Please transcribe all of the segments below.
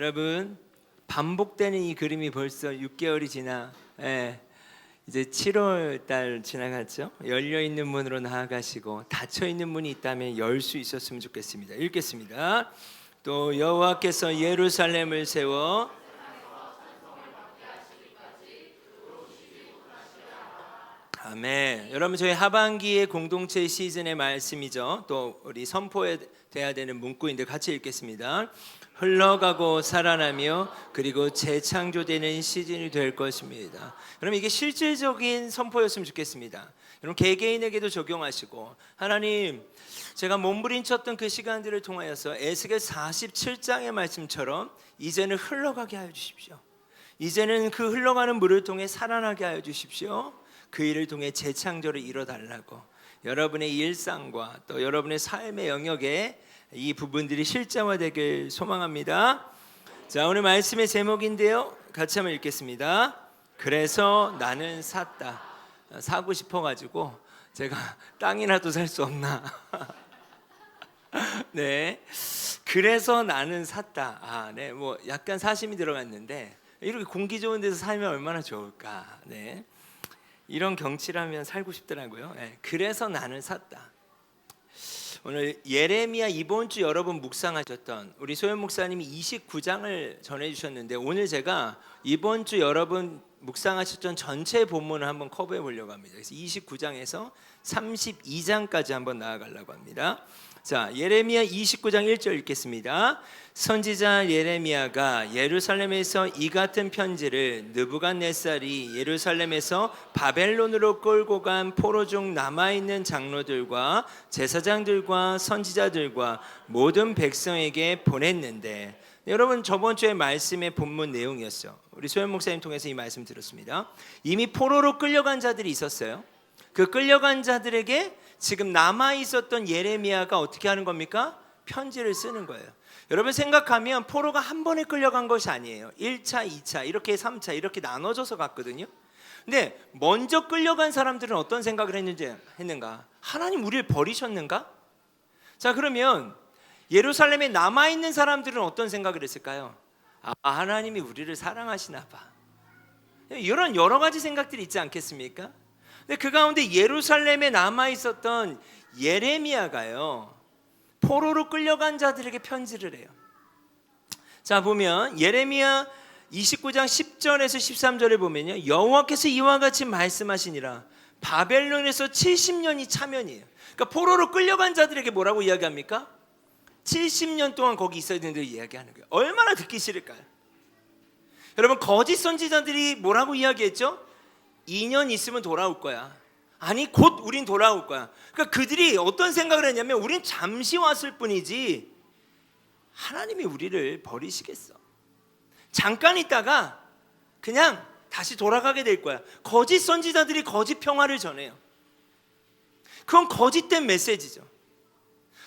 여러분, 반복되는 이 그림이 벌써 6개월이 지나 이제 7월 달 지나갔죠. 열려있는 문으로 나아가시고 닫혀있는 문이 있다면 열 수 있었으면 좋겠습니다. 읽겠습니다. 또 여호와께서 예루살렘을 세워 아멘. 여러분, 저희 하반기의 공동체 시즌의 말씀이죠. 또 우리 선포해야 되는 문구인데 같이 읽겠습니다. 흘러가고 살아나며 그리고 재창조되는 시즌이 될 것입니다. 그럼 이게 실질적인 선포였으면 좋겠습니다. 여러분, 개개인에게도 적용하시고, 하나님, 제가 몸부림쳤던 그 시간들을 통하여서 에스겔 47장의 말씀처럼 이제는 흘러가게 하여 주십시오. 이제는 그 흘러가는 물을 통해 살아나게 하여 주십시오. 그 일을 통해 재창조를 이뤄달라고, 여러분의 일상과 또 여러분의 삶의 영역에 이 부분들이 실제화되길 소망합니다. 자, 오늘 말씀의 제목인데요, 같이 한번 읽겠습니다. 그래서 나는 샀다. 사고 싶어가지고 제가 땅이라도 살 수 없나. 네, 그래서 나는 샀다. 네, 뭐 약간 사심이 들어갔는데 이렇게 공기 좋은 데서 살면 얼마나 좋을까. 네, 이런 경치라면 살고 싶더라고요. 네, 그래서 나는 샀다. 오늘 예레미야 이번 주 여러분 묵상하셨던 우리 소연 목사님이 29장을 전해주셨는데, 오늘 제가 이번 주 여러분 묵상하셨던 전체 본문을 한번 커버해 보려고 합니다. 그래서 29장에서 32장까지 한번 나아가려고 합니다. 자, 예레미야 29장 1절 읽겠습니다. 선지자 예레미야가 예루살렘에서 이 같은 편지를 느부갓네살이 예루살렘에서 바벨론으로 끌고 간 포로 중 남아있는 장로들과 제사장들과 선지자들과 모든 백성에게 보냈는데, 여러분, 저번 주에 말씀의 본문 내용이었어요. 우리 소연 목사님 통해서 이 말씀 들었습니다. 이미 포로로 끌려간 자들이 있었어요. 그 끌려간 자들에게 지금 남아있었던 예레미야가 어떻게 하는 겁니까? 편지를 쓰는 거예요. 여러분, 생각하면 포로가 한 번에 끌려간 것이 아니에요. 1차, 2차, 이렇게 3차 이렇게 나눠져서 갔거든요. 근데 먼저 끌려간 사람들은 어떤 생각을 했는가? 하나님 우리를 버리셨는가? 자, 그러면 예루살렘에 남아있는 사람들은 어떤 생각을 했을까요? 하나님이 우리를 사랑하시나 봐. 이런 여러 가지 생각들이 있지 않겠습니까? 근데 그 가운데 예루살렘에 남아있었던 예레미야가요, 포로로 끌려간 자들에게 편지를 해요. 자, 보면 예레미야 29장 10절에서 13절에 보면요, 여호와께서 이와 같이 말씀하시니라. 바벨론에서 70년이 차면이에요. 그러니까 포로로 끌려간 자들에게 뭐라고 이야기합니까? 70년 동안 거기 있어야 된다고 이야기하는 거예요. 얼마나 듣기 싫을까요? 여러분, 거짓 선지자들이 뭐라고 이야기했죠? 2년 있으면 돌아올 거야. 아니, 곧 우린 돌아올 거야. 그러니까 그들이 어떤 생각을 했냐면, 우린 잠시 왔을 뿐이지 하나님이 우리를 버리시겠어. 잠깐 있다가 그냥 다시 돌아가게 될 거야. 거짓 선지자들이 거짓 평화를 전해요. 그건 거짓된 메시지죠.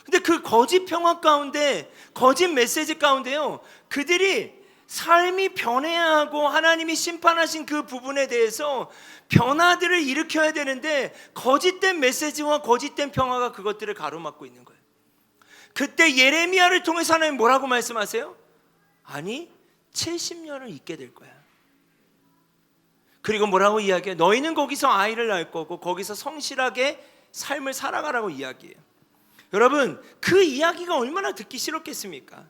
근데 그 거짓 평화 가운데, 거짓 메시지 가운데요, 그들이 삶이 변해야 하고 하나님이 심판하신 그 부분에 대해서 변화들을 일으켜야 되는데, 거짓된 메시지와 거짓된 평화가 그것들을 가로막고 있는 거예요. 그때 예레미야를 통해서 하나님 뭐라고 말씀하세요? 아니, 70년을 있게 될 거야. 그리고 뭐라고 이야기해요? 너희는 거기서 아이를 낳을 거고 거기서 성실하게 삶을 살아가라고 이야기해요. 여러분, 그 이야기가 얼마나 듣기 싫었겠습니까?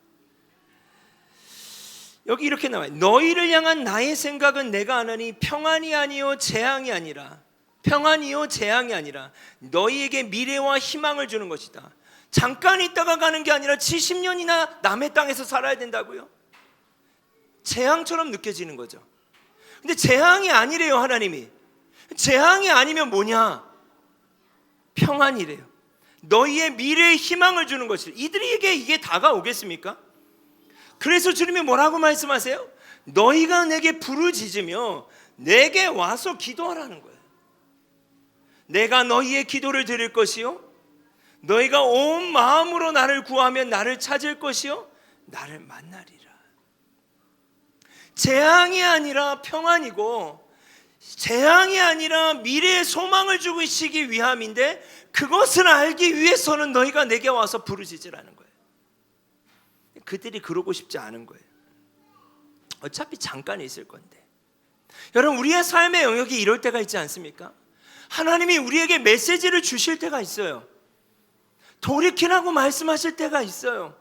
여기 이렇게 나와요. 너희를 향한 나의 생각은 내가 아나니 평안이 아니요 재앙이 아니라, 평안이요 재앙이 아니라 너희에게 미래와 희망을 주는 것이다. 잠깐 있다가 가는 게 아니라 70년이나 남의 땅에서 살아야 된다고요? 재앙처럼 느껴지는 거죠. 근데 재앙이 아니래요, 하나님이. 재앙이 아니면 뭐냐? 평안이래요. 너희의 미래의 희망을 주는 것이래. 이들에게 이게 다가오겠습니까? 그래서 주님이 뭐라고 말씀하세요? 너희가 내게 부르짖으며 내게 와서 기도하라는 거예요. 내가 너희의 기도를 들을 것이요, 너희가 온 마음으로 나를 구하면 나를 찾을 것이요, 나를 만나리라. 재앙이 아니라 평안이고, 재앙이 아니라 미래의 소망을 주시기 위함인데, 그것을 알기 위해서는 너희가 내게 와서 부르짖으라는 거예요. 그들이 그러고 싶지 않은 거예요. 어차피 잠깐 있을 건데. 여러분, 우리의 삶의 영역이 이럴 때가 있지 않습니까? 하나님이 우리에게 메시지를 주실 때가 있어요. 돌이키라고 말씀하실 때가 있어요.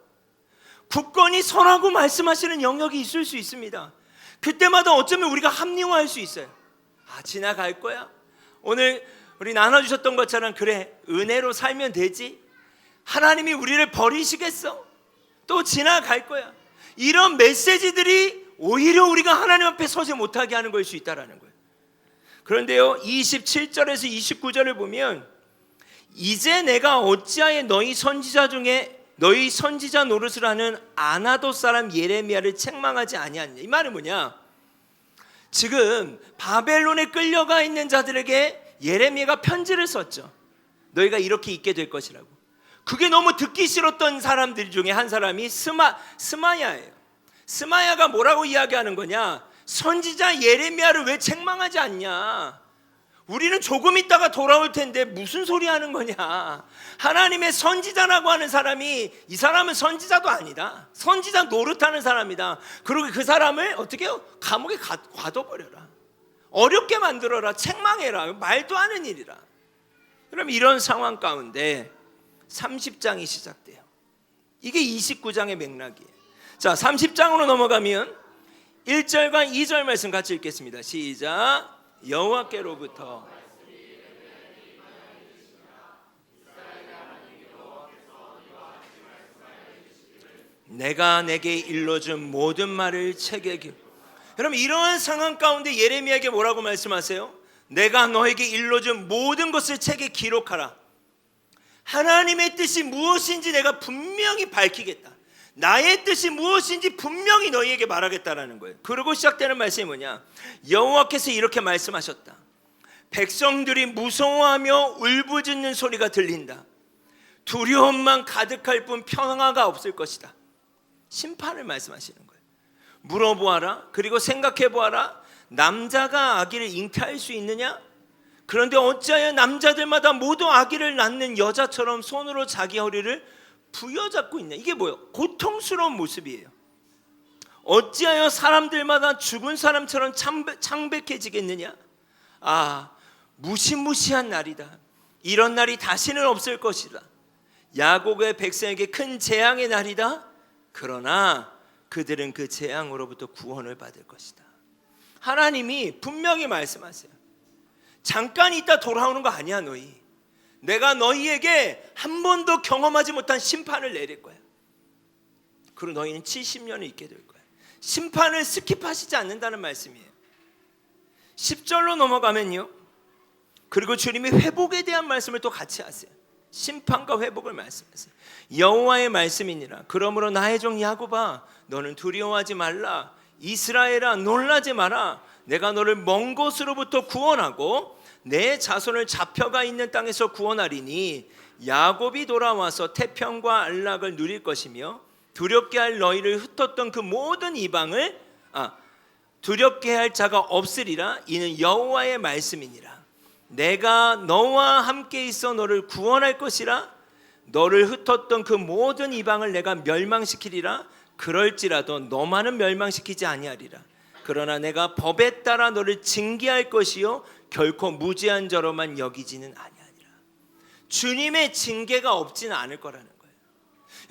굳건히 서라고 말씀하시는 영역이 있을 수 있습니다. 그때마다 어쩌면 우리가 합리화할 수 있어요. 지나갈 거야. 오늘 우리 나눠주셨던 것처럼, 그래, 은혜로 살면 되지. 하나님이 우리를 버리시겠어? 또 지나갈 거야. 이런 메시지들이 오히려 우리가 하나님 앞에 서지 못하게 하는 걸 수 있다는 거예요. 그런데요, 27절에서 29절을 보면, 이제 내가 어찌하여 너희 선지자 중에 너희 선지자 노릇을 하는 아나도 사람 예레미야를 책망하지 아니하느냐. 이 말은 뭐냐? 지금 바벨론에 끌려가 있는 자들에게 예레미야가 편지를 썼죠. 너희가 이렇게 있게 될 것이라고. 그게 너무 듣기 싫었던 사람들 중에 한 사람이 스마야예요. 스마야가 뭐라고 이야기하는 거냐? 선지자 예레미야를 왜 책망하지 않냐? 우리는 조금 있다가 돌아올 텐데 무슨 소리 하는 거냐? 하나님의 선지자라고 하는 사람이, 이 사람은 선지자도 아니다. 선지자 노릇하는 사람이다. 그리고 그 사람을 어떻게 해요? 감옥에 가둬버려라. 어렵게 만들어라. 책망해라. 말도 안 하는 일이라. 그럼 이런 상황 가운데 30장이 시작돼요. 이게 29장의 맥락이에요. 자, 30장으로 넘어가면 1절과 2절 말씀 같이 읽겠습니다. 시작. 여호와께로부터 내가 내게 일러준 모든 말을 책에 기록. 여러분, 이러한 상황 가운데 예레미야에게 뭐라고 말씀하세요? 내가 너에게 일러준 모든 것을 책에 기록하라. 하나님의 뜻이 무엇인지 내가 분명히 밝히겠다. 나의 뜻이 무엇인지 분명히 너희에게 말하겠다라는 거예요. 그리고 시작되는 말씀이 뭐냐? 여호와께서 이렇게 말씀하셨다. 백성들이 무서워하며 울부짖는 소리가 들린다. 두려움만 가득할 뿐 평화가 없을 것이다. 심판을 말씀하시는 거예요. 물어보아라. 그리고 생각해보아라. 남자가 아기를 잉태할 수 있느냐? 그런데 어찌하여 남자들마다 모두 아기를 낳는 여자처럼 손으로 자기 허리를 부여잡고 있냐? 이게 뭐예요? 고통스러운 모습이에요. 어찌하여 사람들마다 죽은 사람처럼 창백해지겠느냐? 무시무시한 날이다. 이런 날이 다시는 없을 것이다. 야곱의 백성에게 큰 재앙의 날이다. 그러나 그들은 그 재앙으로부터 구원을 받을 것이다. 하나님이 분명히 말씀하세요. 잠깐 있다 돌아오는 거 아니야. 너희, 내가 너희에게 한 번도 경험하지 못한 심판을 내릴 거야. 그리고 너희는 70년을 있게 될 거야. 심판을 스킵하시지 않는다는 말씀이에요. 10절로 넘어가면요, 그리고 주님이 회복에 대한 말씀을 또 같이 하세요. 심판과 회복을 말씀하세요. 여호와의 말씀이니라. 그러므로 나의 종 야곱아, 너는 두려워하지 말라. 이스라엘아, 놀라지 마라. 내가 너를 먼 곳으로부터 구원하고 내 자손을 잡혀가 있는 땅에서 구원하리니 야곱이 돌아와서 태평과 안락을 누릴 것이며 두렵게 할 너희를 흩었던 그 모든 이방을 두렵게 할 자가 없으리라. 이는 여호와의 말씀이니라. 내가 너와 함께 있어 너를 구원할 것이라. 너를 흩었던 그 모든 이방을 내가 멸망시키리라. 그럴지라도 너만은 멸망시키지 아니하리라. 그러나 내가 법에 따라 너를 징계할 것이요 결코 무죄한 자로만 여기지는 아니하리라. 주님의 징계가 없지는 않을 거라는 거예요.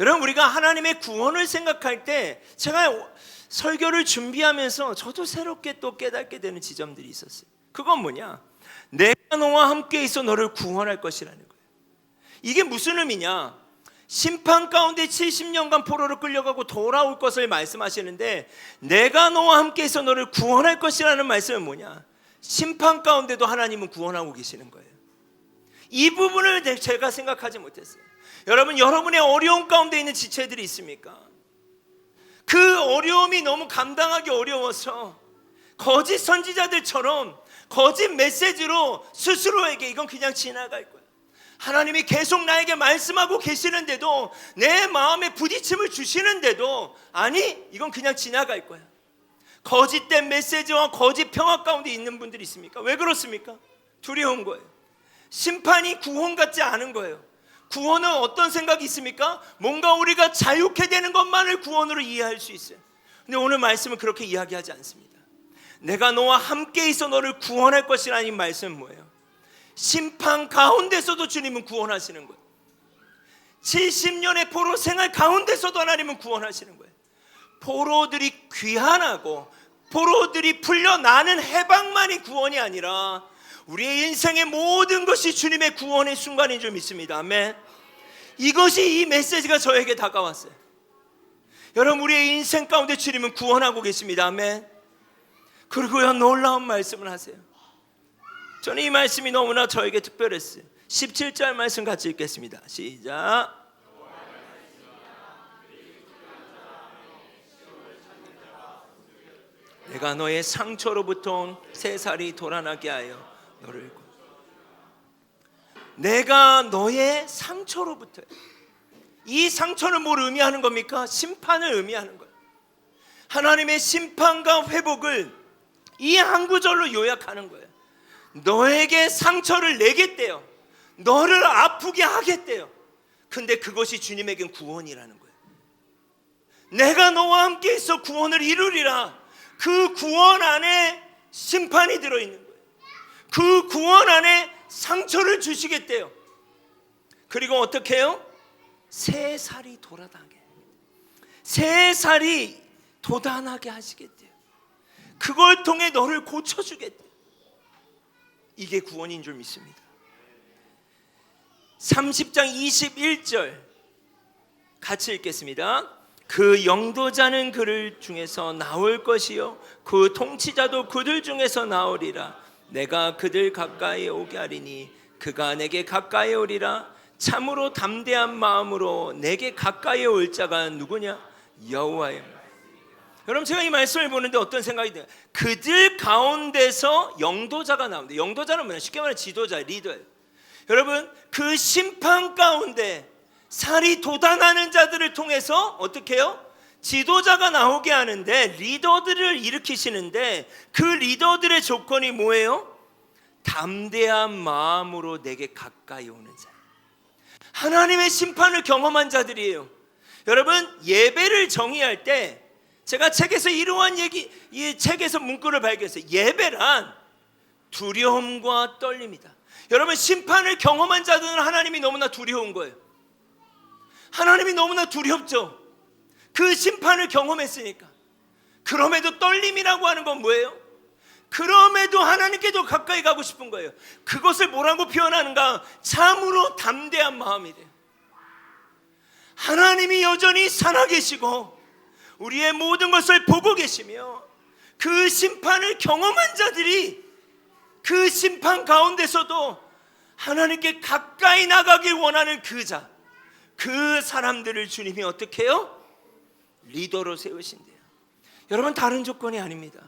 여러분, 우리가 하나님의 구원을 생각할 때, 제가 설교를 준비하면서 저도 새롭게 또 깨닫게 되는 지점들이 있었어요. 그건 뭐냐? 내가 너와 함께 있어 너를 구원할 것이라는 거예요. 이게 무슨 의미냐? 심판 가운데 70년간 포로로 끌려가고 돌아올 것을 말씀하시는데, 내가 너와 함께 있어 너를 구원할 것이라는 말씀은 뭐냐? 심판 가운데도 하나님은 구원하고 계시는 거예요. 이 부분을 제가 생각하지 못했어요. 여러분, 여러분의 어려움 가운데 있는 지체들이 있습니까? 그 어려움이 너무 감당하기 어려워서 거짓 선지자들처럼 거짓 메시지로 스스로에게 이건 그냥 지나갈 거야, 하나님이 계속 나에게 말씀하고 계시는데도, 내 마음에 부딪힘을 주시는데도, 아니 이건 그냥 지나갈 거야, 거짓된 메시지와 거짓 평화 가운데 있는 분들이 있습니까? 왜 그렇습니까? 두려운 거예요. 심판이 구원 같지 않은 거예요. 구원은 어떤 생각이 있습니까? 뭔가 우리가 자유케 되는 것만을 구원으로 이해할 수 있어요. 근데 오늘 말씀은 그렇게 이야기하지 않습니다. 내가 너와 함께 있어 너를 구원할 것이라는 말씀은 뭐예요? 심판 가운데서도 주님은 구원하시는 거예요. 70년의 포로 생활 가운데서도 하나님은 구원하시는 거예요. 포로들이 귀환하고 포로들이 풀려나는 해방만이 구원이 아니라 우리의 인생의 모든 것이 주님의 구원의 순간인 줄 믿습니다. 아멘. 이것이 이 메시지가 저에게 다가왔어요. 여러분, 우리의 인생 가운데 주님은 구원하고 계십니다. 아멘. 그리고요, 놀라운 말씀을 하세요. 저는 이 말씀이 너무나 저에게 특별했어요. 17절 말씀 같이 읽겠습니다. 시작. 내가 너의 상처로부터 온 새살이 돋아나게 하여 너를 내가 너의 상처로부터. 이 상처는 뭘 의미하는 겁니까? 심판을 의미하는 거예요. 하나님의 심판과 회복을 이 한 구절로 요약하는 거예요. 너에게 상처를 내겠대요. 너를 아프게 하겠대요. 근데 그것이 주님에겐 구원이라는 거예요. 내가 너와 함께 있어 구원을 이루리라. 그 구원 안에 심판이 들어있는 거예요. 그 구원 안에 상처를 주시겠대요. 그리고 어떻게 해요? 새 살이 돋아나게, 새 살이 돋아나게 하시겠대요. 그걸 통해 너를 고쳐주겠대요. 이게 구원인 줄 믿습니다. 30장 21절 같이 읽겠습니다. 그 영도자는 그들 중에서 나올 것이요 그 통치자도 그들 중에서 나오리라. 내가 그들 가까이 오게 하리니 그가 내게 가까이 오리라. 참으로 담대한 마음으로 내게 가까이 올 자가 누구냐? 여호와여. 여러분, 제가 이 말씀을 보는데 어떤 생각이 들어요? 그들 가운데서 영도자가 나옵니다. 영도자는 뭐냐? 쉽게 말해 지도자, 리더예요. 여러분, 그 심판 가운데 살이 돋아나는 자들을 통해서 어떻게 해요? 지도자가 나오게 하는데, 리더들을 일으키시는데, 그 리더들의 조건이 뭐예요? 담대한 마음으로 내게 가까이 오는 자. 하나님의 심판을 경험한 자들이에요. 여러분, 예배를 정의할 때 제가 책에서 이러한 이 책에서 문구를 발견했어요. 예배란 두려움과 떨림이다. 여러분, 심판을 경험한 자들은 하나님이 너무나 두려운 거예요. 하나님이 너무나 두렵죠. 그 심판을 경험했으니까. 그럼에도 떨림이라고 하는 건 뭐예요? 그럼에도 하나님께도 가까이 가고 싶은 거예요. 그것을 뭐라고 표현하는가? 참으로 담대한 마음이래요. 하나님이 여전히 살아계시고 우리의 모든 것을 보고 계시며 그 심판을 경험한 자들이 그 심판 가운데서도 하나님께 가까이 나가길 원하는 그 자, 그 사람들을 주님이 어떻게 해요? 리더로 세우신대요. 여러분, 다른 조건이 아닙니다.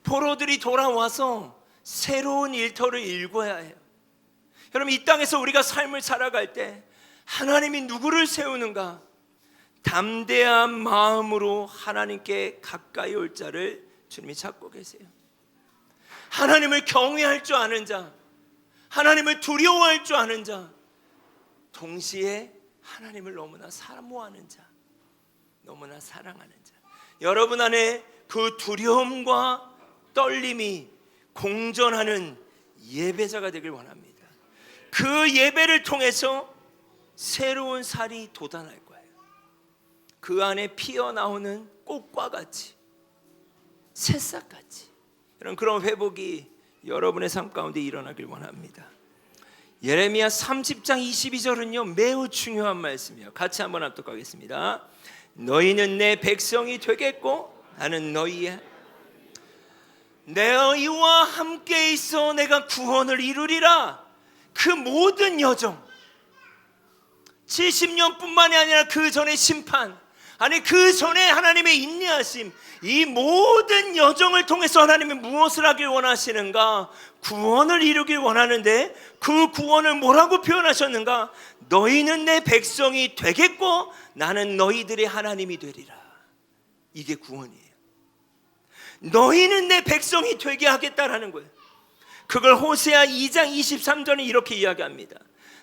포로들이 돌아와서 새로운 일터를 일궈야 해요. 여러분, 이 땅에서 우리가 삶을 살아갈 때 하나님이 누구를 세우는가? 담대한 마음으로 하나님께 가까이 올 자를 주님이 찾고 계세요. 하나님을 경외할 줄 아는 자, 하나님을 두려워할 줄 아는 자, 동시에 하나님을 너무나 사모하는 자, 너무나 사랑하는 자. 여러분 안에 그 두려움과 떨림이 공존하는 예배자가 되길 원합니다. 그 예배를 통해서 새로운 살이 돋아날 거예요. 그 안에 피어나오는 꽃과 같이, 새싹같이 그런 회복이 여러분의 삶 가운데 일어나길 원합니다. 예레미야 30장 22절은요 매우 중요한 말씀이에요. 같이 한번 합독하겠습니다. 너희는 내 백성이 되겠고 나는 너희의 너희와 함께 있어 내가 구원을 이루리라. 그 모든 여정, 70년뿐만이 아니라 그 전의 심판, 아니 그 전에 하나님의 인내하심, 이 모든 여정을 통해서 하나님이 무엇을 하길 원하시는가? 구원을 이루길 원하는데 그 구원을 뭐라고 표현하셨는가? 너희는 내 백성이 되겠고 나는 너희들의 하나님이 되리라. 이게 구원이에요. 너희는 내 백성이 되게 하겠다라는 거예요. 그걸 호세아 2장 23절에 이렇게 이야기합니다.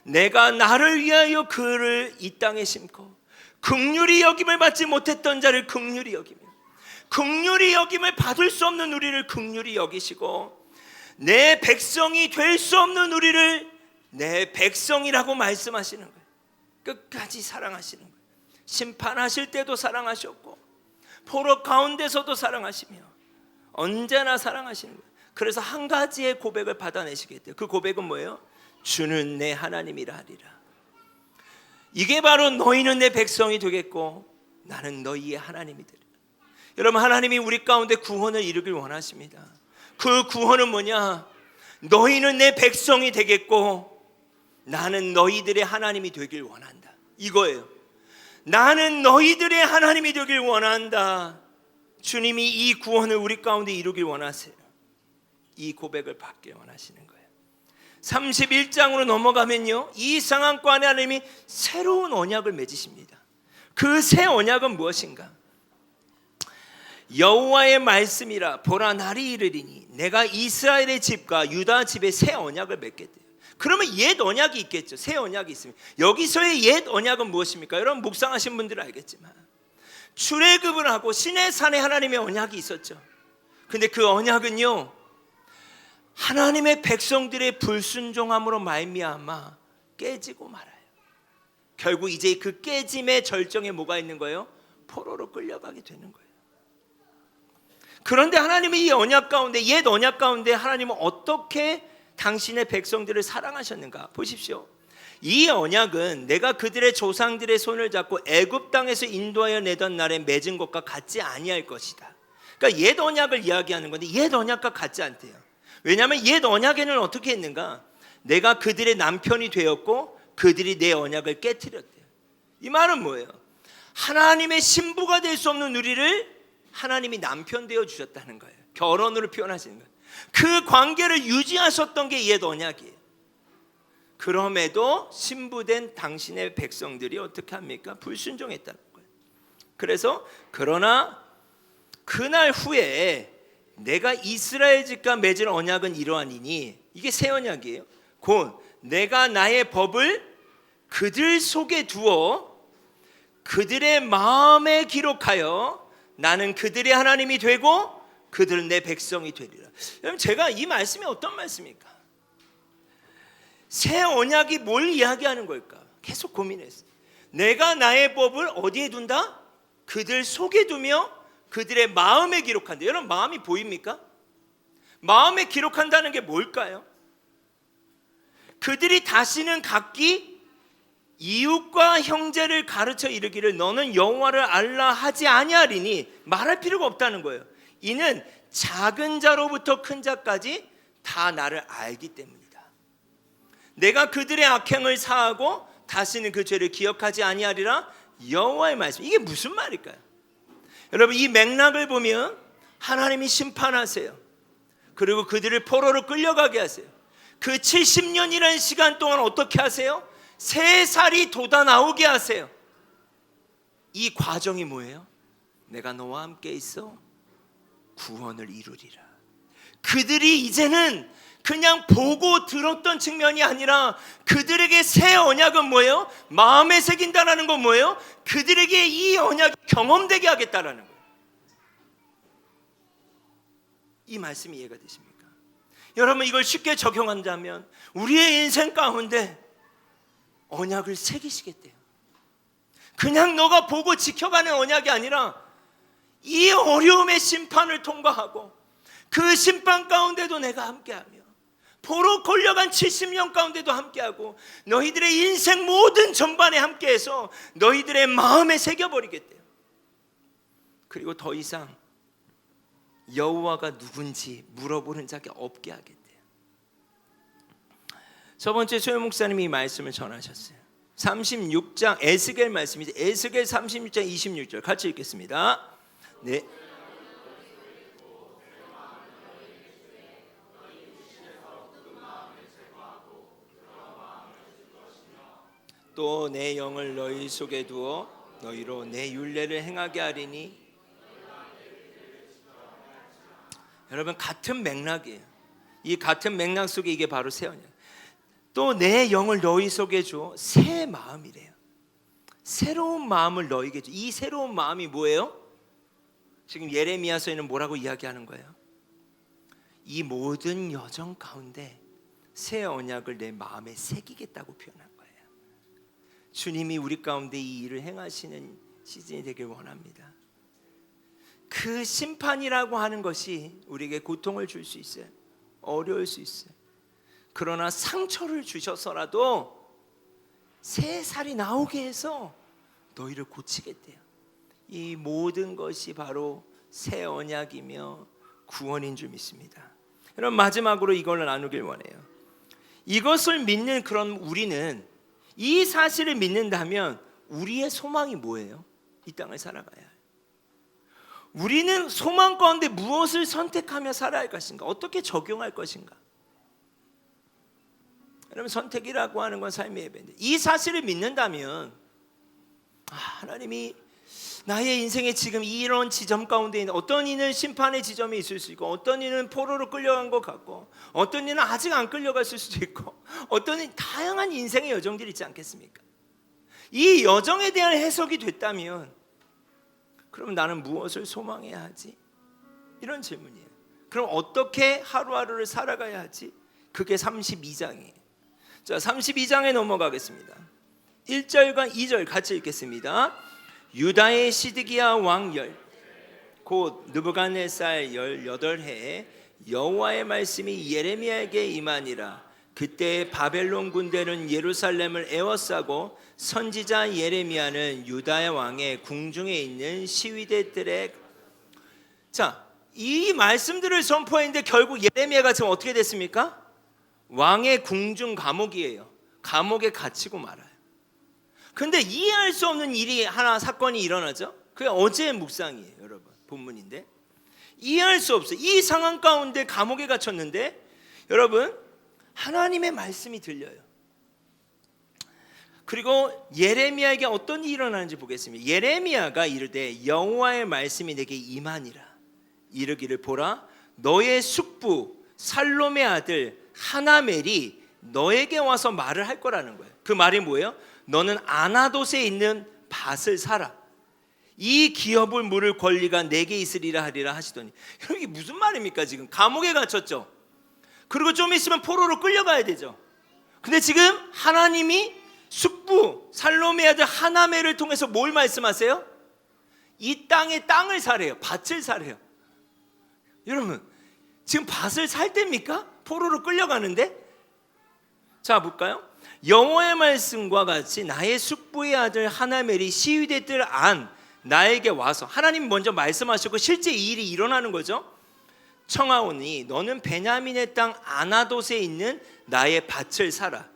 내가 나를 위하여 그를 이 땅에 심고 긍휼히 여김을 받지 못했던 자를 긍휼히 여기며 긍휼히 여김을 받을 수 없는 우리를 긍휼히 여기시고, 내 백성이 될 수 없는 우리를 내 백성이라고 말씀하시는 거예요. 끝까지 사랑하시는 거예요. 심판하실 때도 사랑하셨고 포로 가운데서도 사랑하시며 언제나 사랑하시는 거예요. 그래서 한 가지의 고백을 받아내시겠대요. 그 고백은 뭐예요? 주는 내 하나님이라 하리라. 이게 바로 너희는 내 백성이 되겠고 나는 너희의 하나님이 되리라. 여러분, 하나님이 우리 가운데 구원을 이루길 원하십니다. 그 구원은 뭐냐? 너희는 내 백성이 되겠고 나는 너희들의 하나님이 되길 원한다, 이거예요. 나는 너희들의 하나님이 되길 원한다. 주님이 이 구원을 우리 가운데 이루길 원하세요. 이 고백을 받길 원하시는 거예요. 31장으로 넘어가면요, 이 상황과 하나님이 새로운 언약을 맺으십니다. 그 새 언약은 무엇인가? 여호와의 말씀이라 보라, 날이 이르리니 내가 이스라엘의 집과 유다 집에 새 언약을 맺겠다. 그러면 옛 언약이 있겠죠. 새 언약이 있습니다. 여기서의 옛 언약은 무엇입니까? 여러분, 묵상하신 분들은 알겠지만 출애굽을 하고 시내산에 하나님의 언약이 있었죠. 근데 그 언약은요, 하나님의 백성들의 불순종함으로 말미암아 깨지고 말아요. 결국 이제 그 깨짐의 절정에 뭐가 있는 거예요? 포로로 끌려가게 되는 거예요. 그런데 하나님의 이 언약 가운데, 옛 언약 가운데 하나님은 어떻게 당신의 백성들을 사랑하셨는가? 보십시오. 이 언약은 내가 그들의 조상들의 손을 잡고 애굽 땅에서 인도하여 내던 날에 맺은 것과 같지 아니할 것이다. 그러니까 옛 언약을 이야기하는 건데 옛 언약과 같지 않대요. 왜냐하면 옛 언약에는 어떻게 했는가? 내가 그들의 남편이 되었고 그들이 내 언약을 깨트렸대요. 이 말은 뭐예요? 하나님의 신부가 될 수 없는 우리를 하나님이 남편 되어 주셨다는 거예요. 결혼으로 표현하시는 거예요. 그 관계를 유지하셨던 게 옛 언약이에요. 그럼에도 신부된 당신의 백성들이 어떻게 합니까? 불순종했다는 거예요. 그래서 그러나 그날 후에 내가 이스라엘 집과 맺은 언약은 이러하니니, 이게 새 언약이에요. 곧 내가 나의 법을 그들 속에 두어 그들의 마음에 기록하여 나는 그들의 하나님이 되고 그들은 내 백성이 되리라. 여러분, 제가 이 말씀이 어떤 말씀입니까? 새 언약이 뭘 이야기하는 걸까? 계속 고민했어요. 내가 나의 법을 어디에 둔다? 그들 속에 두며 그들의 마음에 기록한다. 여러분, 마음이 보입니까? 마음에 기록한다는 게 뭘까요? 그들이 다시는 각기 이웃과 형제를 가르쳐 이르기를 너는 여호와를 알라 하지 아니하리니, 말할 필요가 없다는 거예요. 이는 작은 자로부터 큰 자까지 다 나를 알기 때문이다. 내가 그들의 악행을 사하고 다시는 그 죄를 기억하지 아니하리라. 여호와의 말씀. 이게 무슨 말일까요? 여러분, 이 맥락을 보면 하나님이 심판하세요. 그리고 그들을 포로로 끌려가게 하세요. 그 70년이라는 시간 동안 어떻게 하세요? 새 살이 돋아나오게 하세요. 이 과정이 뭐예요? 내가 너와 함께 있어 구원을 이루리라. 그들이 이제는 그냥 보고 들었던 측면이 아니라 그들에게 새 언약은 뭐예요? 마음에 새긴다라는 건 뭐예요? 그들에게 이 언약이 경험되게 하겠다라는 거예요. 이 말씀이 이해가 되십니까? 여러분, 이걸 쉽게 적용한다면 우리의 인생 가운데 언약을 새기시겠대요. 그냥 너가 보고 지켜가는 언약이 아니라 이 어려움의 심판을 통과하고 그 심판 가운데도 내가 함께하며 포로 끌려간 70년 가운데도 함께하고 너희들의 인생 모든 전반에 함께해서 너희들의 마음에 새겨버리겠대요. 그리고 더 이상 여호와가 누군지 물어보는 자가 없게 하겠대요. 저번주에 소영 목사님이 이 말씀을 전하셨어요. 36장 에스겔 말씀이죠. 에스겔 36장 26절 같이 읽겠습니다. 네. 또 내 영을 너희 속에 두어 너희로 내 율례를 행하게 하리니. 여러분, 같은 맥락이에요. 이 같은 맥락 속에 이게 바로 새 언약. 또 내 영을 너희 속에 주어 새 마음이래요. 새로운 마음을 너희에게 주. 이 새로운 마음이 뭐예요? 지금 예레미야서에는 뭐라고 이야기하는 거예요? 이 모든 여정 가운데 새 언약을 내 마음에 새기겠다고 표현한 거예요. 주님이 우리 가운데 이 일을 행하시는 시즌이 되길 원합니다. 그 심판이라고 하는 것이 우리에게 고통을 줄 수 있어요. 어려울 수 있어요. 그러나 상처를 주셔서라도 새 살이 나오게 해서 너희를 고치겠대요. 이 모든 것이 바로 새 언약이며 구원인 줄 믿습니다. 여러분, 마지막으로 이걸 나누길 원해요. 이것을 믿는 그런 우리는, 이 사실을 믿는다면 우리의 소망이 뭐예요? 이 땅을 살아가야 해요. 우리는 소망 가운데 무엇을 선택하며 살아야 할 것인가? 어떻게 적용할 것인가? 여러분, 선택이라고 하는 건 삶의 예배인데, 이 사실을 믿는다면 하나님이 나의 인생에 지금 이런 지점 가운데 있는, 어떤 이는 심판의 지점이 있을 수 있고, 어떤 이는 포로로 끌려간 것 같고, 어떤 이는 아직 안 끌려갔을 수도 있고, 어떤 이는 다양한 인생의 여정들이 있지 않겠습니까? 이 여정에 대한 해석이 됐다면 그럼 나는 무엇을 소망해야 하지? 이런 질문이에요. 그럼 어떻게 하루하루를 살아가야 하지? 그게 32장이에요. 자, 32장에 넘어가겠습니다. 1절과 2절 같이 읽겠습니다. 유다의 시드기야 왕 곧 느부갓네살 18해에 여호와의 말씀이 예레미야에게 임하니라. 그때 바벨론 군대는 예루살렘을 에워싸고 선지자 예레미야는 유다의 왕의 궁중에 있는 시위대들의, 자, 이 말씀들을 선포했는데 결국 예레미야가 지금 어떻게 됐습니까? 왕의 궁중 감옥이에요. 감옥에 갇히고 말아요. 근데 이해할 수 없는 일이 하나, 사건이 일어나죠. 그게 어제의 묵상이에요, 여러분. 본문인데 이해할 수 없어요. 이 상황 가운데 감옥에 갇혔는데 여러분, 하나님의 말씀이 들려요. 그리고 예레미야에게 어떤 일이 일어나는지 보겠습니다. 예레미야가 이르되 여호와의 말씀이 내게 임하니라. 이르기를 보라, 너의 숙부 살롬의 아들 하나멜이 너에게 와서 말을 할 거라는 거예요. 그 말이 뭐예요? 너는 아나돗에 있는 밭을 사라. 이 기업을 물을 권리가 내게 있으리라 하리라 하시더니, 이게 무슨 말입니까? 지금 감옥에 갇혔죠. 그리고 좀 있으면 포로로 끌려가야 되죠. 근데 지금 하나님이 숙부 살롬의 아들 하나멜을 통해서 뭘 말씀하세요? 이 땅에 땅을 사래요. 밭을 사래요. 여러분, 지금 밭을 살 때입니까? 포로로 끌려가는데? 자, 볼까요? 여호와의 말씀과 같이 나의 숙부의 아들 하나멜이 시위대들 안 나에게 와서, 하나님 먼저 말씀하셨고 실제 이 일이 일어나는 거죠. 청하오니 너는 베냐민의 땅 아나돗에 있는 나의 밭을 사라.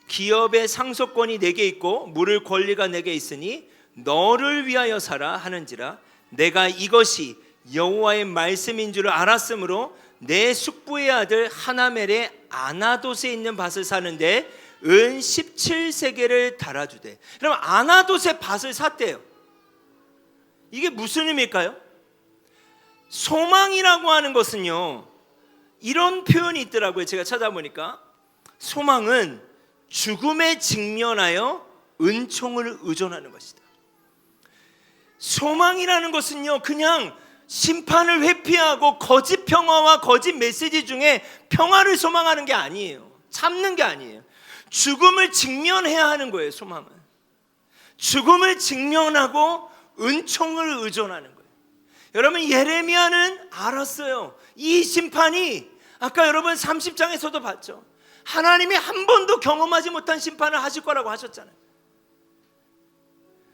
기업의 상속권이 내게 있고 물을 권리가 내게 있으니 너를 위하여 사라 하는지라. 내가 이것이 여호와의 말씀인 줄을 알았으므로 내 숙부의 아들 하나멜의 아나돗에 있는 밭을 사는데 은 17세겔을 달아주되. 그럼 아나돗의 밭을 샀대요. 이게 무슨 의미일까요? 소망이라고 하는 것은요, 이런 표현이 있더라고요. 제가 찾아보니까 소망은 죽음에 직면하여 은총을 의존하는 것이다. 소망이라는 것은요, 그냥 심판을 회피하고 거짓 평화와 거짓 메시지 중에 평화를 소망하는 게 아니에요. 참는 게 아니에요. 죽음을 직면해야 하는 거예요. 소망은 죽음을 직면하고 은총을 의존하는 거예요. 여러분, 예레미야는 알았어요. 이 심판이 아까 여러분 30장에서도 봤죠. 하나님이 한 번도 경험하지 못한 심판을 하실 거라고 하셨잖아요.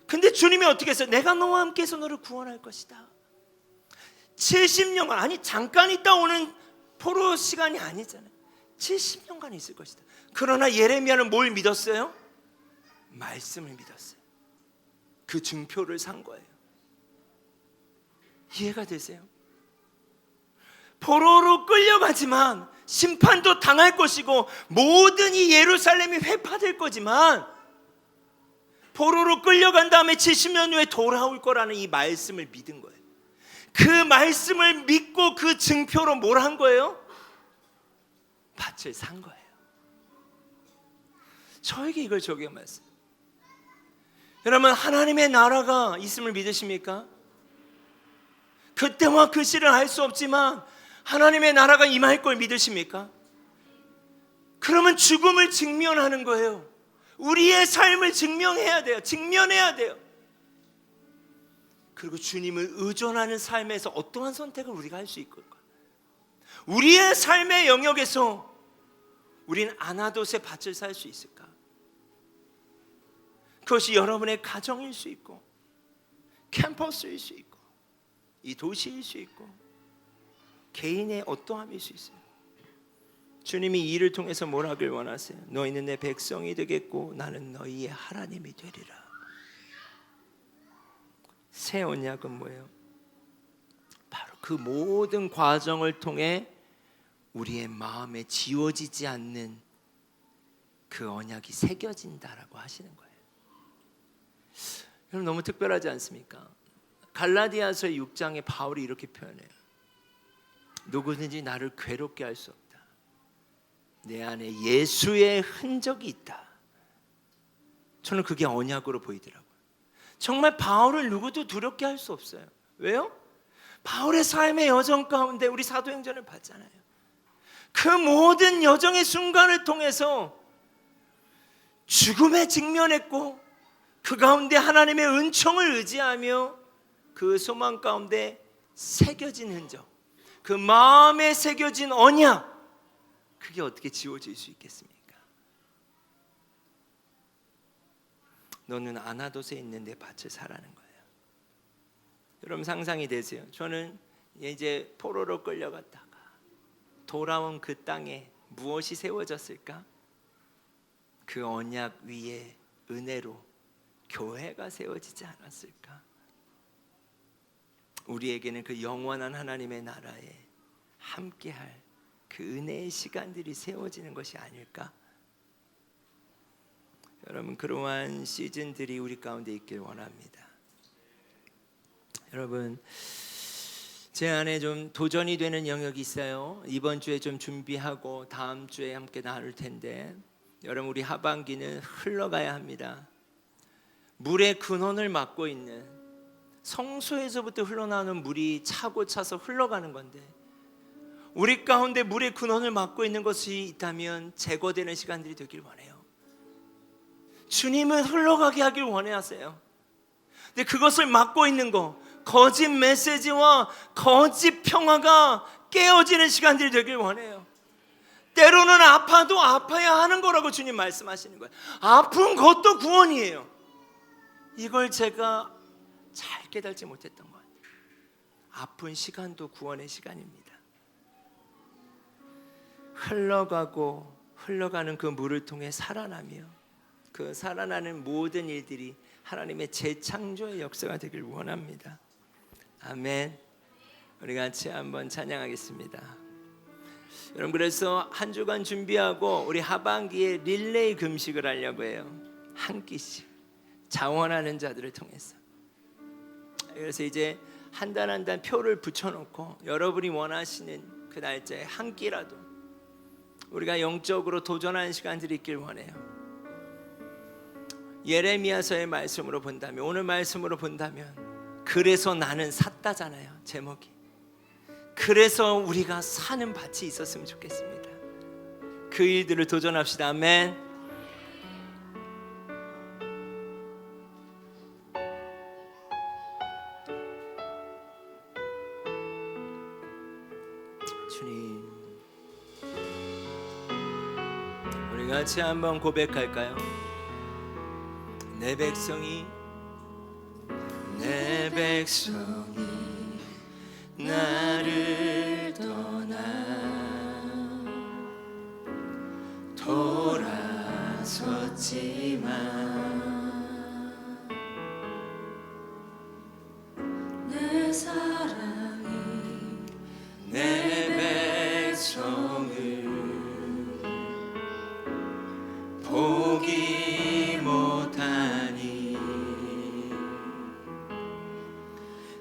근데 주님이 어떻게 했어요? 내가 너와 함께해서 너를 구원할 것이다. 70년간, 아니 잠깐 있다 오는 포로 시간이 아니잖아요. 70년간 있을 것이다. 그러나 예레미야는 뭘 믿었어요? 말씀을 믿었어요. 그 증표를 산 거예요. 이해가 되세요? 포로로 끌려가지만 심판도 당할 것이고 모든 이 예루살렘이 회파될 거지만 포로로 끌려간 다음에 70년 후에 돌아올 거라는 이 말씀을 믿은 거예요. 그 말씀을 믿고 그 증표로 뭘 한 거예요? 밭을 산 거예요. 저에게 이걸 적용했어요. 여러분, 하나님의 나라가 있음을 믿으십니까? 그때와 그 시를 알 수 없지만 하나님의 나라가 임할 걸 믿으십니까? 그러면 죽음을 직면하는 거예요. 우리의 삶을 증명해야 돼요. 직면해야 돼요. 그리고 주님을 의존하는 삶에서 어떠한 선택을 우리가 할 수 있을까? 우리의 삶의 영역에서 우리는 아나돗의 밭을 살 수 있을까? 그것이 여러분의 가정일 수 있고, 캠퍼스일 수 있고, 이 도시일 수 있고, 개인의 어떠함일 수 있어요. 주님이 이 일을 통해서 뭘 하길 원하세요? 너희는 내 백성이 되겠고 나는 너희의 하나님이 되리라. 새 언약은 뭐예요? 바로 그 모든 과정을 통해 우리의 마음에 지워지지 않는 그 언약이 새겨진다라고 하시는 거예요. 여러분, 너무 특별하지 않습니까? 갈라디아서 6장에 바울이 이렇게 표현해요. 누구든지 나를 괴롭게 할 수 없다. 내 안에 예수의 흔적이 있다. 저는 그게 언약으로 보이더라고요. 정말 바울을 누구도 두렵게 할 수 없어요. 왜요? 바울의 삶의 여정 가운데 우리 사도행전을 봤잖아요. 그 모든 여정의 순간을 통해서 죽음에 직면했고, 그 가운데 하나님의 은총을 의지하며 그 소망 가운데 새겨진 흔적, 그 마음에 새겨진 언약, 그게 어떻게 지워질 수 있겠습니까? 너는 아나돗에 있는 내 밭을 사라는 거예요. 여러분, 상상이 되세요? 저는 이제 포로로 끌려갔다가 돌아온 그 땅에 무엇이 세워졌을까? 그 언약 위에 은혜로 교회가 세워지지 않았을까? 우리에게는 그 영원한 하나님의 나라에 함께할 그 은혜의 시간들이 세워지는 것이 아닐까? 여러분, 그러한 시즌들이 우리 가운데 있길 원합니다. 여러분, 제 안에 좀 도전이 되는 영역이 있어요. 이번 주에 좀 준비하고 다음 주에 함께 나눌 텐데, 여러분, 우리 하반기는 흘러가야 합니다. 물의 근원을 막고 있는, 성소에서부터 흘러나오는 물이 차고 차서 흘러가는 건데, 우리 가운데 물의 근원을 막고 있는 것이 있다면 제거되는 시간들이 되길 원해요. 주님은 흘러가게 하길 원하세요. 근데 그것을 막고 있는 거, 거짓 메시지와 거짓 평화가 깨어지는 시간들이 되길 원해요. 때로는 아파도 아파야 하는 거라고 주님 말씀하시는 거예요. 아픈 것도 구원이에요. 이걸 제가 잘 깨달지 못했던 것 같아요. 아픈 시간도 구원의 시간입니다. 흘러가고 흘러가는 그 물을 통해 살아나며, 그 살아나는 모든 일들이 하나님의 재창조의 역사가 되길 원합니다. 아멘. 우리 같이 한번 찬양하겠습니다. 여러분, 그래서 한 주간 준비하고 우리 하반기에 릴레이 금식을 하려고 해요. 한 끼씩 자원하는 자들을 통해서. 그래서 이제 한 단 한 단 표를 붙여놓고 여러분이 원하시는 그 날짜에 한 끼라도 우리가 영적으로 도전하는 시간들이 있길 원해요. 예레미야서의 말씀으로 본다면, 오늘 말씀으로 본다면, 그래서 나는 샀다잖아요. 제목이. 그래서 우리가 사는 밭이 있었으면 좋겠습니다. 그 일들을 도전합시다. 아멘. 주님, 우리 같이 한번 고백할까요? 내 백성이 나를 떠나 돌아섰지만 내 사랑이 내 백성을 포기 못하니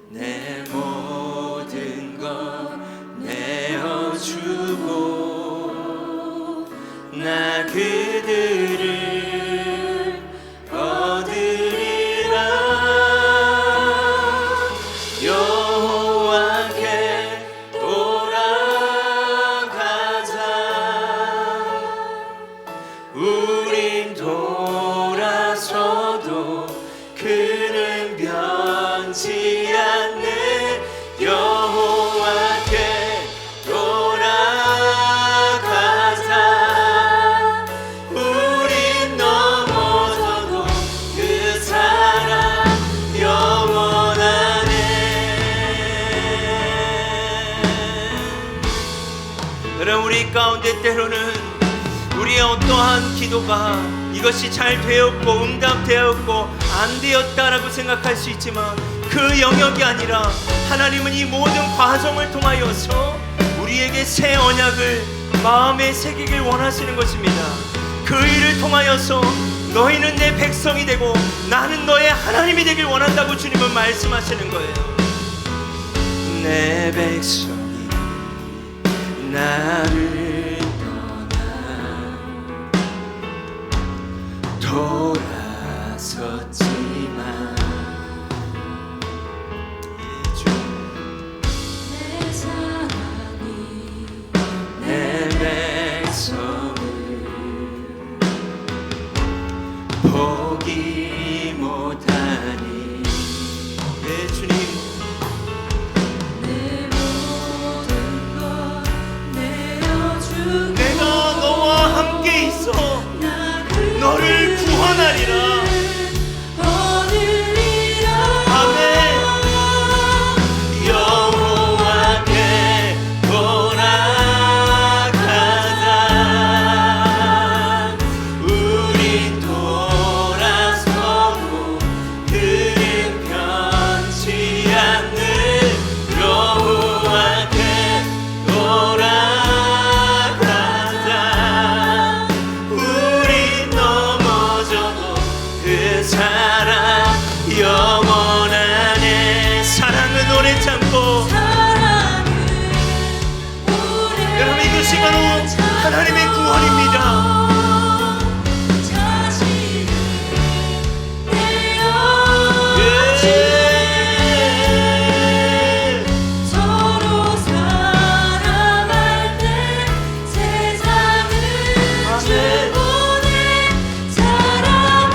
내 모든 것 내어주고 나 그들을 얻으리라. 여호와 여러분, 우리 가운데 때로는 우리의 어떠한 기도가 이것이 잘 되었고 응답되었고 안 되었다라고 생각할 수 있지만 그 영역이 아니라 하나님은 이 모든 과정을 통하여서 우리에게 새 언약을 마음에 새기길 원하시는 것입니다. 그 일을 통하여서 너희는 내 백성이 되고 나는 너의 하나님이 되길 원한다고 주님은 말씀하시는 거예요. 내 백성이 나를 떠나 돌아섰지만 내 사랑이 내 백성을 포기 못하니 내 주님 내 모든 것 내어주고 내가 너와 함께 있어 너를 구원하리라. 여호와께 돌아가자. 우리 돌아서고 그는 변치 않는 여호와께 돌아가자. 우리 넘어져도 그 사랑 영원하네. 사랑은 오래 참고. 여러분, 이것이 바로 하나님의 구원입니다. 서로 사랑할 때 세상은 주고 내 사랑은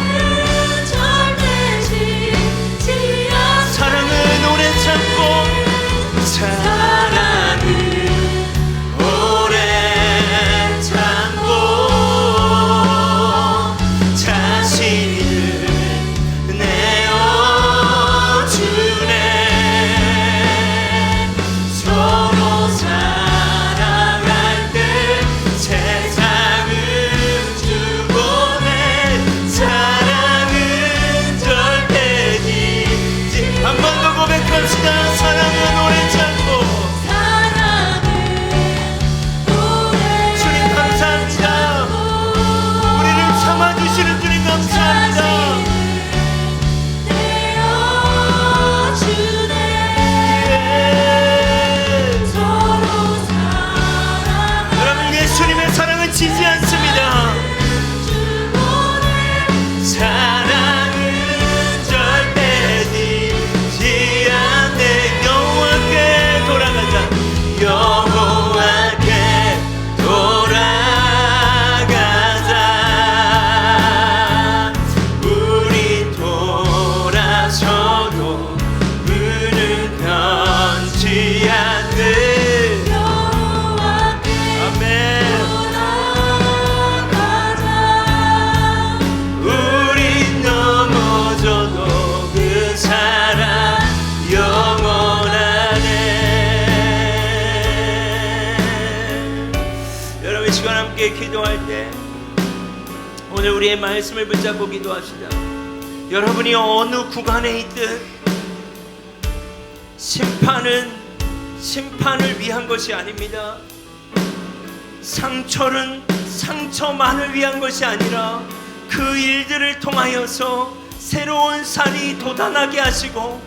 절대 지지 않아. 사랑은 오래 참고. 사랑은 오래 참고 자신을 내어주네. 서로 사랑할 때 세상은 주고 내 사랑은 절대 지지. 한 번 더 고백합시다. 사랑은 오래 참고. 주님 감사합니다. 우리를 참아주시는 주님 감사합니다. 여러분, 예수님의 사랑은 지지 않습니다. 사랑은 절대 지지 않네. 여호와께 돌아가자. 여호와께 돌아가자. 우리 돌아서도 그는 변치 않는 아멘. 우리 넘어져도 그 사랑 영원하네. 여러분, 이 시간 함께 기도할 때 오늘 우리의 말씀을 붙잡고 기도합시다. 여러분이 어느 구간에 있든 심판을 위한 것이 아닙니다. 상처는 상처만을 위한 것이 아니라 그 일들을 통하여서 새로운 산이 돋아나게 하시고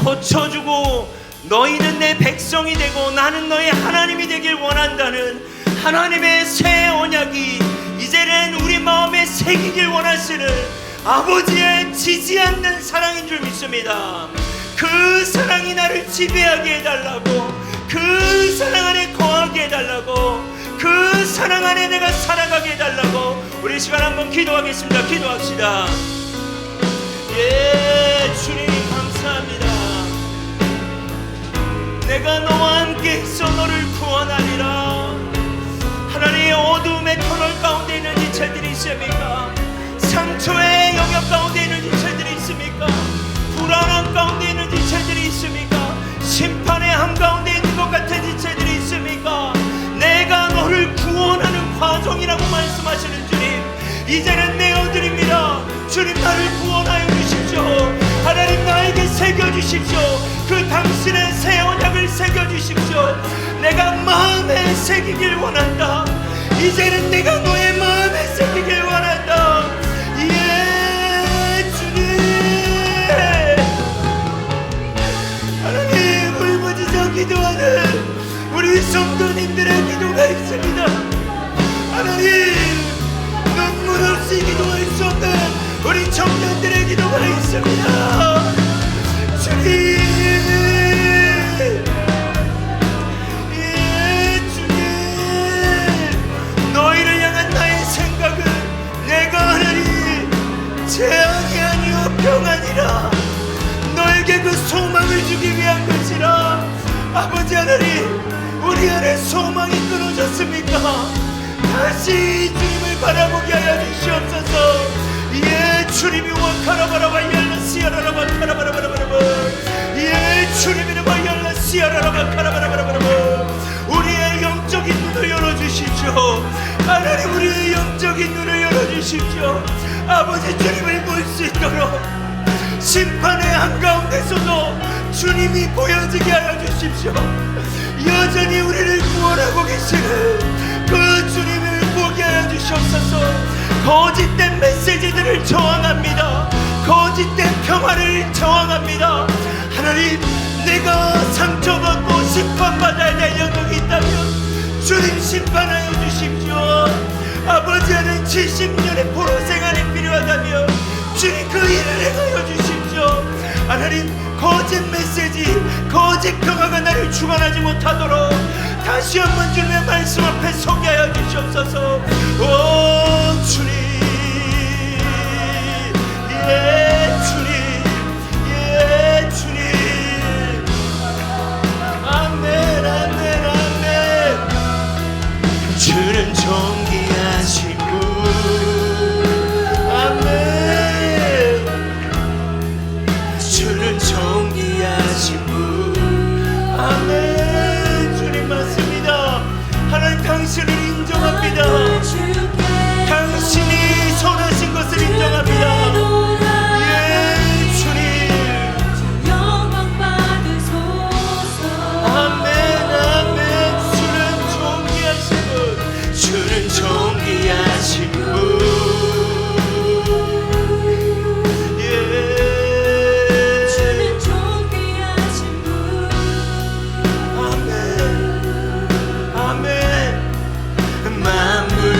고쳐주고 너희는 내 백성이 되고 나는 너의 하나님이 되길 원한다는 하나님의 새 언약이 이제는 우리 마음에 새기길 원하시는 아버지의 지지 않는 사랑인 줄 믿습니다. 그 사랑이 나를 지배하게 해달라고, 그 사랑 안에 거하게 해달라고, 그 사랑 안에 내가 살아가게 해달라고 우리 시간 한번 기도하겠습니다. 기도합시다. 예, 주님 감사합니다. 내가 너와 함께 있어 너를 구원하리라. 하나님의 어둠의 터널 가운데 있는 지체들이 있습니까? 상처의 영역 가운데 있는 지체들이 있습니까? 불안한 가운데 있는 지체들이 있습니까? 심판의 한가운데 있는 것 같은 지체들이 있습니까? 내가 너를 주십시오. 그 당신의 새 언약을 새겨주십시오. 내가 마음에 새기길 원한다. 이제는 내가 너의 마음에 새기길 원한다. 예, 주님. 하나님, 울부짖어 기도하는 우리 성도님들의 기도가 있습니다. 하나님, 눈물 없이 기도할 수 없는 우리 청년들의 기도가 있습니다. 주님, 예, 주님. 너희를 향한 나의 생각은 내가 하나님 재앙이 아니요 평안이라, 너에게 그 소망을 주기 위한 것이라. 아버지 하나님, 우리 안에 소망이 끊어졌습니까? 다시 주님을 바라보게 하여 주시옵소서. 예, 주님이 와카라바라바 열라시아라라바 카라바라바라바라바. 예, 주님이 와열라시아라라바 카라바라바라바라바. 우리의 영적인 눈을 열어주십시오. 하나님, 우리의 영적인 눈을 열어주십시오. 아버지, 주님을 볼 수 있도록 심판의 한가운데서도 주님이 보여지게 하여 주십시오. 여전히 우리를 구원하고 계시는 그 주님을 보게 하여 주시옵소서. 거짓된 메시지들을 저항합니다. 거짓된 평화를 저항합니다. 하나님, 내가 상처받고 심판받아야 될 영역이 있다면 주님 심판하여 주십시오. 아버지, 하나님, 70년의 포로 생활이 필요하다면 주님 그 일을 행하여 주십시오. 하나님, 거짓 메시지, 거짓 평화가 나를 주관하지 못하도록 다시 한번 주님의 말씀 앞에 서게 하여 주시옵소서. 오 주님, 예 주님, 예 주님. 아멘, 아멘, 아멘. 주는 존귀하신 분. 아멘. 주는 존귀하신 분. 아멘. 주님 맞습니다. 하나님, 당신을 인정합니다. 당신이 선하신 것을 인정합니다. 예, 주님. 아멘, 아멘. 주는 존귀하신 분. 주는 존귀하신 분.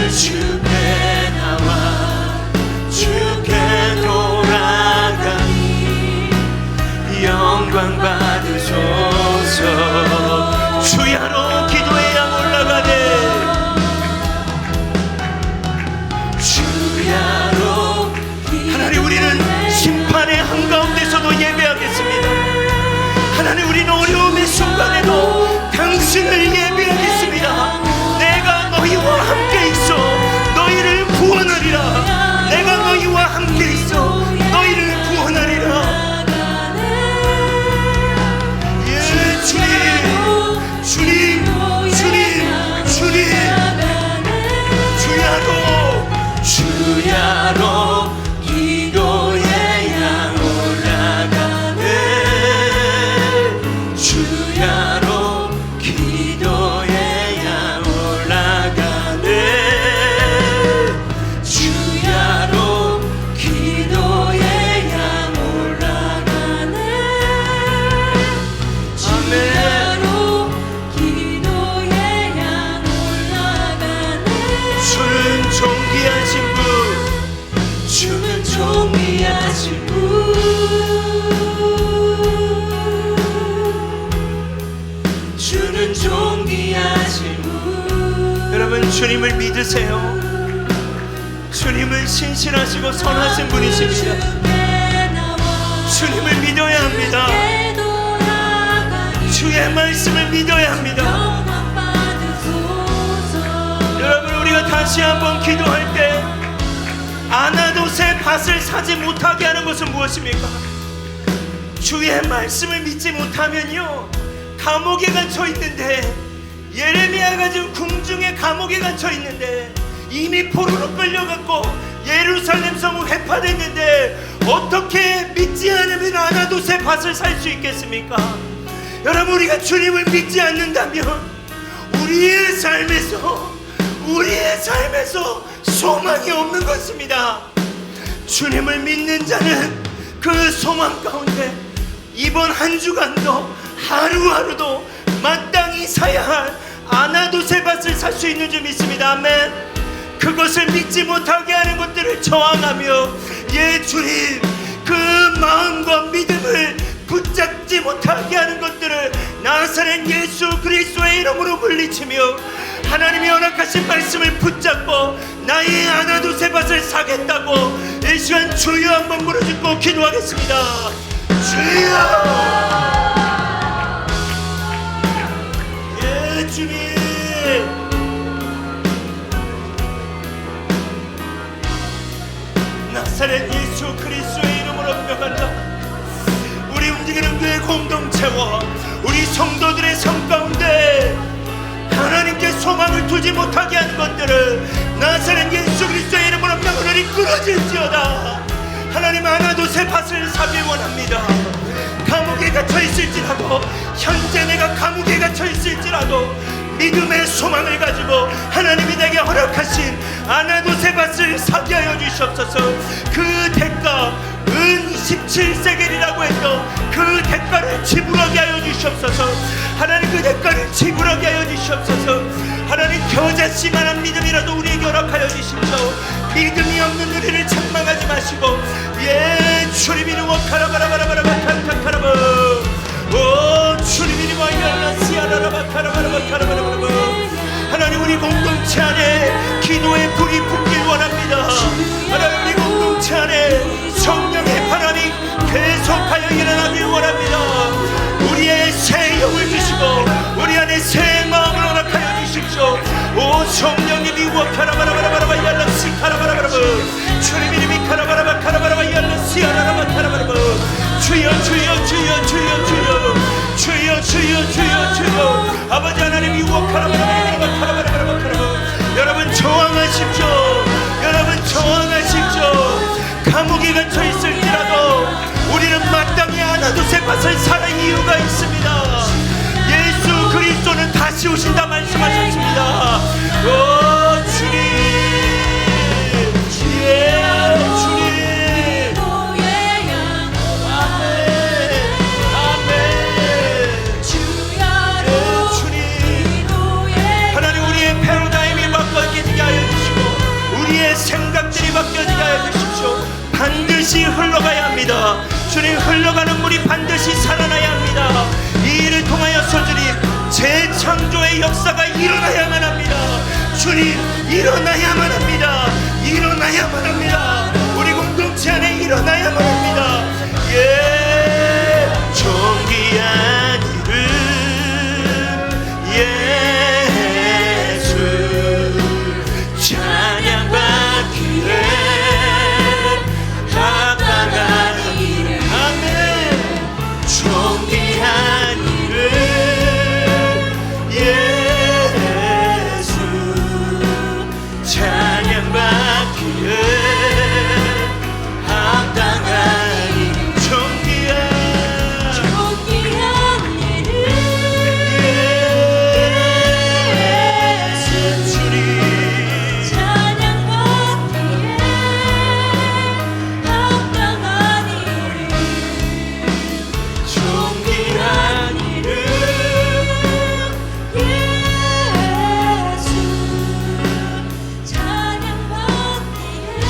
주께 나와 주께 돌아가니 영광 받으소서. 주야로 기도의 양 올라가네. 주야로. 하나님, 우리는 심판의 한가운데서도 예배하겠습니다. 하나님, 우리는 어려움의 순간에도 당신을 예배하겠습니다. 내가 너희와 함께 있어 너희를 구원하리라. 내가 너희와 함께 있어 너희를 구원하리라. 예, 주님, 주님, 주님, 주님. 주야로, 주야로 기도의 양 올라가네. 주야로 기도의 양 올라가네. 주야로 기도의 양 올라가네. 주야로 기도의 양 올라가네. 주는 존귀하신 분. 주는 존귀하신 분. 주는 존귀하신 분. 여러분, 주님을 믿으세요. 주님을 신실하시고 선하신 분이십니다. 주님을 믿어야 합니다. 주의 말씀을 믿어야 합니다. 여러분, 우리가 다시 한번 기도할 때 아나돗의 밭을 사지 못하게 하는 것은 무엇입니까? 주의 말씀을 믿지 못하면요, 감옥에 갇혀 있는데, 예레미야가 지금 궁중의 감옥에 갇혀 있는데 이미 포로로 끌려갔고 예루살렘 성은 회파됐는데 어떻게 믿지 않으면 아나도세 밭을 살 수 있겠습니까? 여러분, 우리가 주님을 믿지 않는다면 우리의 삶에서 소망이 없는 것입니다. 주님을 믿는 자는 그 소망 가운데 이번 한 주간도 하루하루도 마땅히 사야 할 아나도세 밭을 살 수 있는 줄 믿습니다. 아멘. 그것을 믿지 못하게 하는 것들을 저항하며 주님, 그 마음과 믿음을 붙잡지 못하게 하는 것들을 나사렛 예수 그리스도의 이름으로 물리치며 하나님의 허락하신 말씀을 붙잡고 나의 아나도세 밭을 사겠다고 이 시간 주여 한번 부르짖고 기도하겠습니다. 주여, 주님, 나사렛 예수 그리스도의 이름으로 명한다. 우리 움직이는 교회 공동체와 우리 성도들의 삶 가운데 하나님께 소망을 두지 못하게 하는 것들을 나사렛 예수 그리스도의 이름으로 명하노니 끊어질지어다. 하나님, 아나도세 밭을 사기 원합니다. 감옥에 갇혀 있을지라도, 현재 내가 감옥에 갇혀 있을지라도 믿음의 소망을 가지고 하나님이 내게 허락하신 아나도세 밭을 사게 하여 주시옵소서. 그 대가 은 17세겔이라고 했던 그 대가를 지불하게 하여 주시옵소서. 하나님, 그 대가를 지불하게 하여 주시옵소서. 하나님, 겨자씨만한 믿음이라도 우리에게 허락하여 주십시오. 믿음이 없는 우리를 책망하지 마시고 주님 이름 카라바라바라바라바라바라바라바 오 주님 이름 아이알라시아라라바카라바라바카라바라바. 하나님, 우리 공동체 안에 기도의 불이 붙길 원합니다. 하나님, 우리 공동체 안에 성령의 바람이 계속하여 일어나길 원합니다. 우리의 새 영을 주시고 우리 안에 새 마음을 허락하여 주십시오. 오 성령님이 와카라바라바라바라바 yar라시 카라바라바라바 주님 이름이 카라바라바 카라바라바 yar라시 아라라바 카라바라바 주여 주여 주여 주여 주여 주여 주여 주여 주여 아버지 하나님이 와카라바라바라바 카라바라바라바 카라바. 여러분 저항하십시오. 여러분 저항하십시오. 감옥에 갇혀 있을지라도 우리는 마땅히 아나도세 밭을 살 이유가 있습니다. 예수 그리스도는 다시 오신다 말씀하셨습니다. 오 주님, 주님, 아멘, 주님. 하나님, 우리의 패러다임이 바뀌어지게 하여 주시고 우리의 생각들이 바뀌어지게 하여 주십시오. 반드시 흘러가야 합니다. 주님, 흘러가는 물이 반드시 살아나야 합니다. 이 일을 통하여서 주님, 재창조의 역사가 일어나야만 합니다. 주님, 일어나야만 합니다. 일어나야만 합니다. 우리 공동체 안에 일어나야만 합니다. 존귀한 이름 예수 찬양받기에 존귀한 이름 예수 찬양받기에 합당한 이름 존귀한 이름 예수 주님 찬양받기에 합당한 이름 존귀한 이름 예수 찬양받기에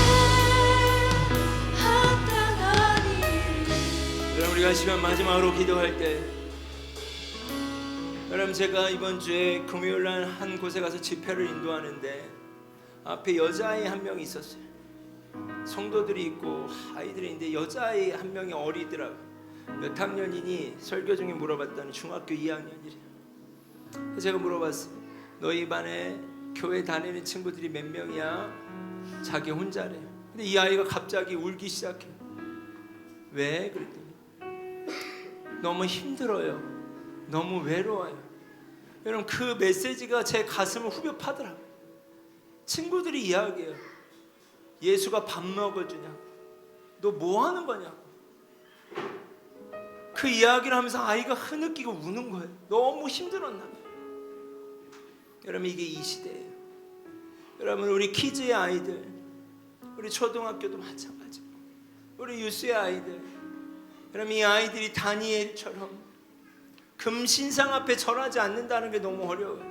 합당한 이름. 여러분, 우리가 시간 마지막으로 기도할 때, 여러분, 제가 이번 주에 금요일날 한 곳에 가서 집회를 인도하는데 앞에 여자아이 한 명이 있었어요. 성도들이 있고 아이들이 있는데 여자아이 한 명이 어리더라고요. 몇 학년이니 설교 중에 물어봤더니 중학교 2학년이래요. 제가 물어봤어요. 너희 반에 교회 다니는 친구들이 몇 명이야? 자기 혼자래. 근데 이 아이가 갑자기 울기 시작해요. 왜? 그랬더니 너무 힘들어요. 너무 외로워요. 여러분, 그 메시지가 제 가슴을 후벼 파더라고요. 친구들이 이야기해요. 예수가 밥 먹어주냐고, 너 뭐 하는 거냐고, 그 이야기를 하면서 아이가 흐느끼고 우는 거예요. 너무 힘들었나 봐요. 여러분, 이게 이 시대예요. 여러분, 우리 키즈의 아이들, 우리 초등학교도 마찬가지고, 우리 유스의 아이들, 여러분, 이 아이들이 다니엘처럼 금신상 앞에 절하지 않는다는 게 너무 어려워요.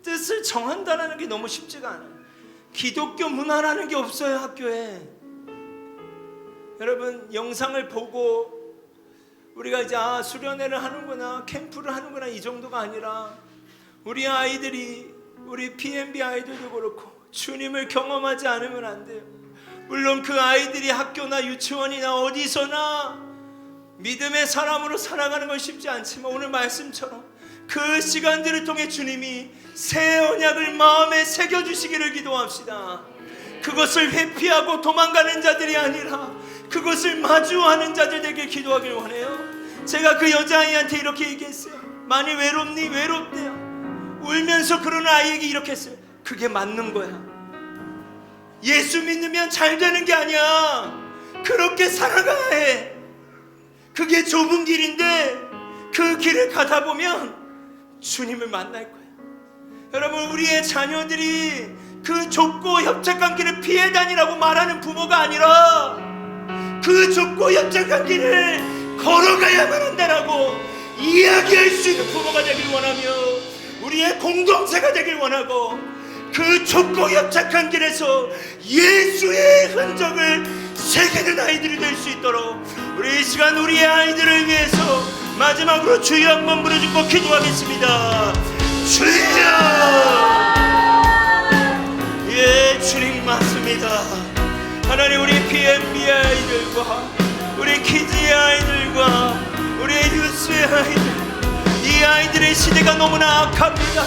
뜻을 정한다는 게 너무 쉽지가 않아요. 기독교 문화라는 게 없어요, 학교에. 여러분, 영상을 보고 우리가 이제 수련회를 하는구나, 캠프를 하는구나, 이 정도가 아니라 우리 아이들이, 우리 PMB 아이들도 그렇고 주님을 경험하지 않으면 안 돼요. 물론 그 아이들이 학교나 유치원이나 어디서나 믿음의 사람으로 살아가는 건 쉽지 않지만, 오늘 말씀처럼 그 시간들을 통해 주님이 새 언약을 마음에 새겨주시기를 기도합시다. 그것을 회피하고 도망가는 자들이 아니라 그것을 마주하는 자들 되길 기도하길 원해요. 제가 그 여자아이한테 이렇게 얘기했어요. 많이 외롭니? 외롭대요. 울면서 그러는 아이에게 이렇게 했어요. 그게 맞는 거야. 예수 믿으면 잘 되는 게 아니야. 그렇게 살아가야 해. 그게 좁은 길인데 그 길을 가다 보면 주님을 만날 거야. 여러분, 우리의 자녀들이 그 좁고 협착한 길을 피해 다니라고 말하는 부모가 아니라 그 좁고 협착한 길을 걸어가야만 한다라고 이야기할 수 있는 부모가 되길 원하며, 우리의 공동체가 되길 원하고, 그 좁고 협착한 길에서 예수의 흔적을 새기는 아이들이 될 수 있도록 우리 이 시간 우리의 아이들을 위해서 마지막으로 주여 한번 부르짖고 기도하겠습니다. 주여! 예, 주님 맞습니다. 하나님, 우리 PMB 아이들과 우리 키즈의 아이들과 우리 유스의 아이들, 이 아이들의 시대가 너무나 악합니다.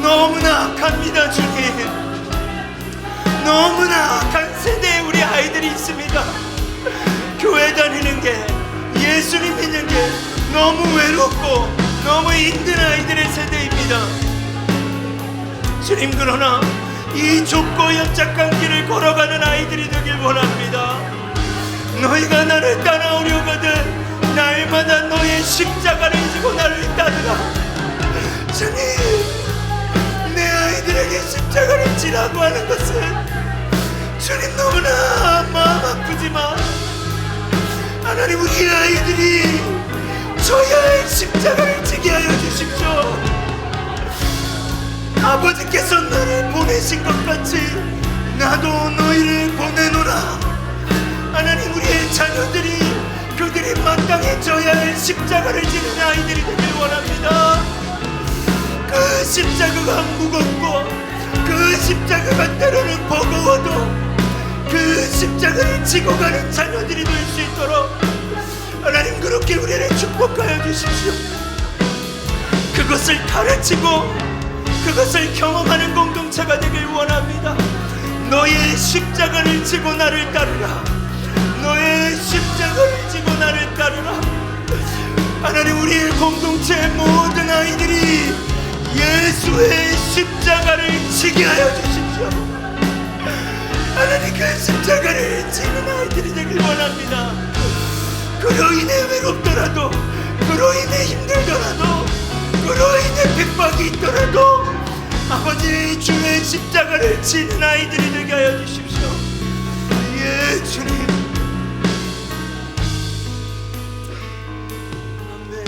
너무나 악합니다. 주님, 너무나 악한 세대에 우리 아이들이 있습니다. 교회 다니는 게, 예수님 믿는 게 너무 외롭고 너무 힘든 아이들의 세대입니다. 주님, 그러나 이 좁고 협착한 길을 걸어가는 아이들이 되길 원합니다. 너희가 나를 따라오려거든 날마다 너의 십자가를 지고 나를 따르라. 주님, 내 아이들에게 십자가를 지라고 하는 것은 주님 너무나 마음 아프지만, 하나님, 우리 아이들이 져야 할 십자가를 지게 하여 주십시오. 아버지께서 나를 보내신 것 같이 나도 너희를 보내노라. 하나님, 우리의 자녀들이 그들이 마땅히 져야 할 십자가를 지는 아이들이 되길 원합니다. 그 십자가가 무겁고 그 십자가가 때로는 버거워도 그 십자가를 지고 가는 자녀들이 될 수 있도록 하나님, 그렇게 우리를 축복하여 주십시오. 그것을 가르치고 그것을 경험하는 공동체가 되길 원합니다. 너의 십자가를 지고 나를 따르라. 너의 십자가를 지고 나를 따르라. 하나님, 우리의 공동체의 모든 아이들이 예수의 십자가를 지게 하여 주십시오. 하나님, 그 십자가를 지는 아이들이 되길 원합니다. 그로 인해 외롭더라도, 그로 인해 힘들더라도, 그로 인해 핍박이 있더라도 아버지, 주의 십자가를 지는 아이들이 되게 하여 주십시오. 예, 주님. 아멘.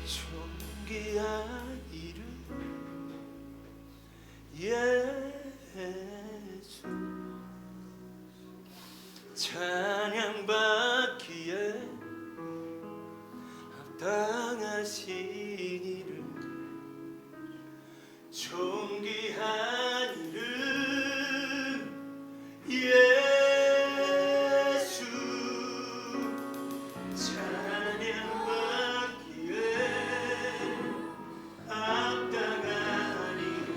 존귀한 이름 예수, 찬양받기에 합당하신 이름, 존귀한 이름 예수, 찬양받기에 합당한 이름,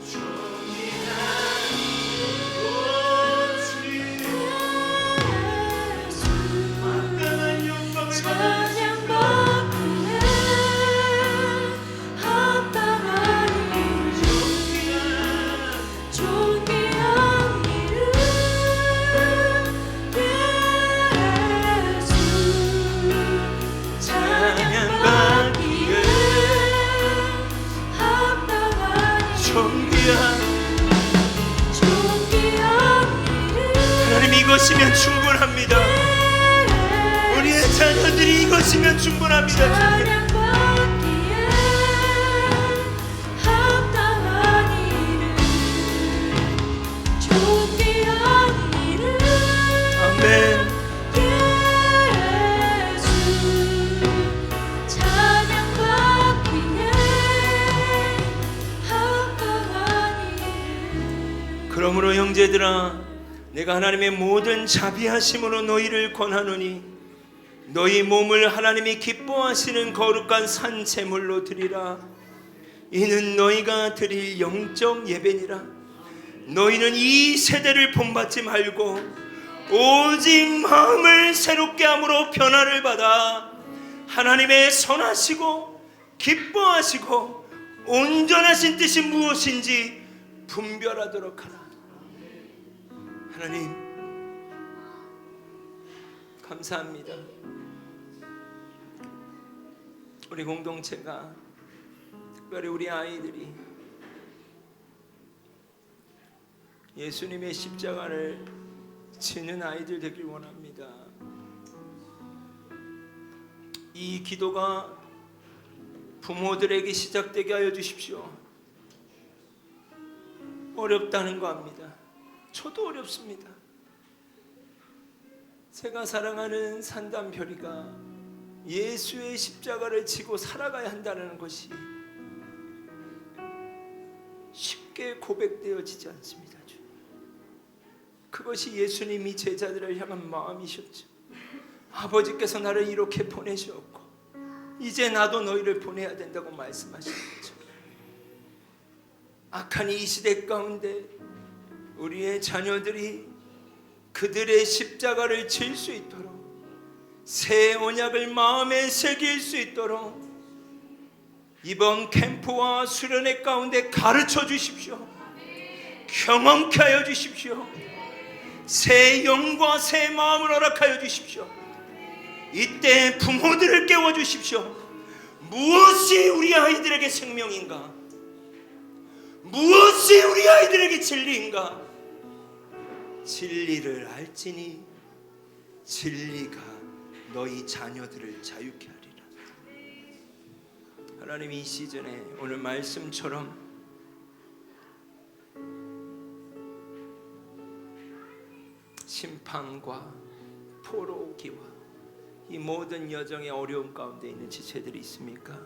존귀한 찬양받기에 합당한 이것이면 충분합니다. 우리의 자녀들이 이것이면 충분합니다. 찬양받기에 합당한 일을 존귀한 일을 아멘. 예수 찬양받기에 합당한 일을 그러므로 형제들아, 내가 하나님의 모든 자비하심으로 너희를 권하노니 너희 몸을 하나님이 기뻐하시는 거룩한 산 제물로 드리라. 이는 너희가 드릴 영적 예배니라. 너희는 이 세대를 본받지 말고 오직 마음을 새롭게 함으로 변화를 받아 하나님의 선하시고 기뻐하시고 온전하신 뜻이 무엇인지 분별하도록 하라. 하나님 감사합니다. 우리 공동체가, 특별히 우리 아이들이 예수님의 십자가를 지는 아이들 되길 원합니다. 이 기도가 부모들에게 시작되게 하여 주십시오. 어렵다는 거 압니다. 저도 어렵습니다. 제가 사랑하는 산담별이가 예수의 십자가를 지고 살아가야 한다는 것이 쉽게 고백되어지지 않습니다. 그것이 예수님이 제자들을 향한 마음이셨죠. 아버지께서 나를 이렇게 보내셨고 이제 나도 너희를 보내야 된다고 말씀하시는 거죠. 악한 이 시대 가운데 우리의 자녀들이 그들의 십자가를 질 수 있도록, 새 언약을 마음에 새길 수 있도록 이번 캠프와 수련회 가운데 가르쳐 주십시오. 경험케 하여 주십시오. 새 영과 새 마음을 허락하여 주십시오. 이때 부모들을 깨워 주십시오. 무엇이 우리 아이들에게 생명인가? 무엇이 우리 아이들에게 진리인가? 진리를 알지니 진리가 너희 자녀들을 자유케 하리라. 하나님, 이 시즌에 오늘 말씀처럼 심판과 포로기와 이 모든 여정의 어려움 가운데 있는 지체들이 있습니까?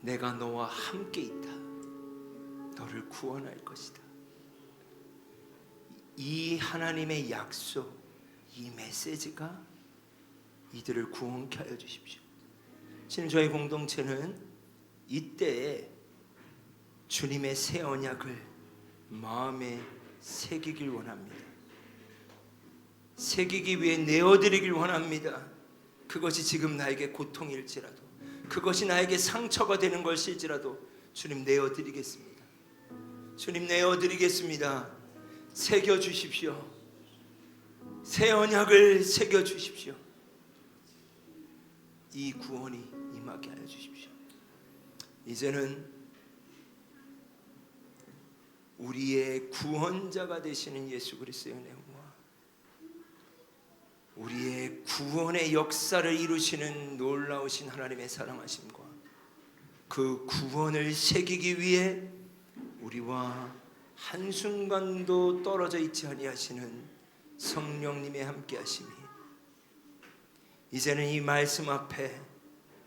내가 너와 함께 있다. 너를 구원할 것이다. 이 하나님의 약속, 이 메시지가 이들을 구원케 하여 주십시오. 지금 저희 공동체는 이때에 주님의 새 언약을 마음에 새기길 원합니다. 새기기 위해 내어드리길 원합니다. 그것이 지금 나에게 고통일지라도, 그것이 나에게 상처가 되는 것일지라도 주님 내어드리겠습니다. 주님 내어드리겠습니다. 새겨주십시오. 새 언약을 새겨주십시오. 이 구원이 임하게 하여 주십시오. 이제는 우리의 구원자가 되시는 예수 그리스도의 은혜와 우리의 구원의 역사를 이루시는 놀라우신 하나님의 사랑하심과 그 구원을 새기기 위해 우리와 한순간도 떨어져 있지 아니하시는 성령님의 함께하심이 이제는 이 말씀 앞에,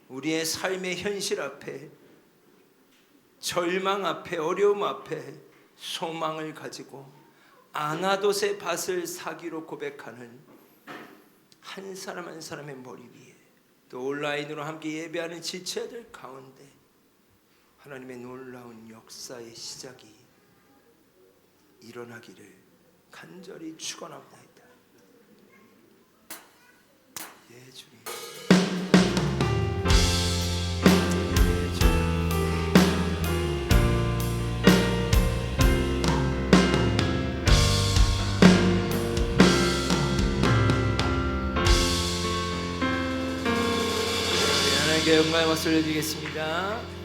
우리의 삶의 현실 앞에, 절망 앞에, 어려움 앞에 소망을 가지고 아나돗의 밭을 사기로 고백하는 한 사람 한 사람의 머리 위에, 또 온라인으로 함께 예배하는 지체들 가운데 하나님의 놀라운 역사의 시작이 일어나기를 간절히 축원합니다. 예, 주님. 예, 주님. 하나님께 영광의 박수를 드리겠습니다.